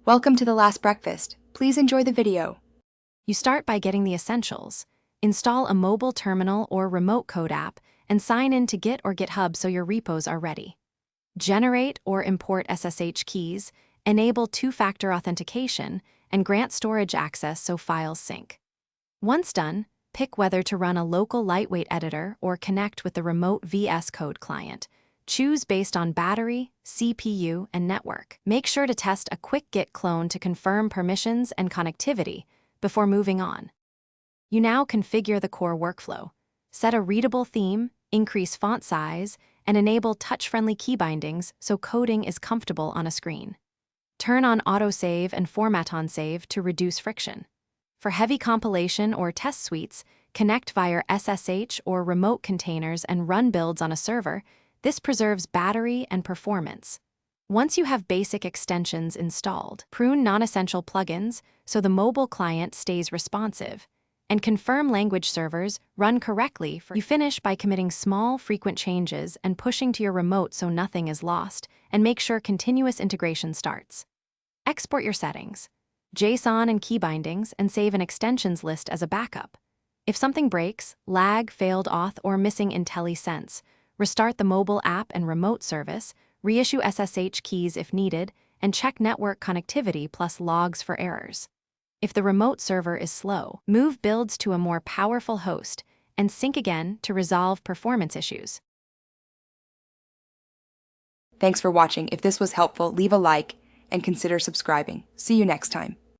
Welcome to The Last Breakfast. Please enjoy the video. You start by getting the essentials. Install a mobile terminal or remote code app and sign in to Git or GitHub so your repos are ready. Generate or import SSH keys, enable two-factor authentication, and grant storage access so files sync. Once done, pick whether to run a local lightweight editor or connect with the remote VS Code client. Choose based on battery, CPU, and network. Make sure to test a quick Git clone to confirm permissions and connectivity before moving on. You now configure the core workflow. Set a readable theme, increase font size, and enable touch-friendly key bindings so coding is comfortable on a screen. Turn on autosave and format on save to reduce friction. For heavy compilation or test suites, connect via SSH or remote containers and run builds on a server. This preserves battery and performance. Once you have basic extensions installed, prune non-essential plugins so the mobile client stays responsive, and confirm language servers run correctly. You finish by committing small, frequent changes and pushing to your remote so nothing is lost, and make sure continuous integration starts. Export your settings, JSON and key bindings, and save an extensions list as a backup. If something breaks, lag, failed auth, or missing IntelliSense, restart the mobile app and remote service, reissue SSH keys if needed, and check network connectivity plus logs for errors. If the remote server is slow, move builds to a more powerful host and sync again to resolve performance issues. Thanks for watching. If this was helpful, leave a like and consider subscribing. See you next time.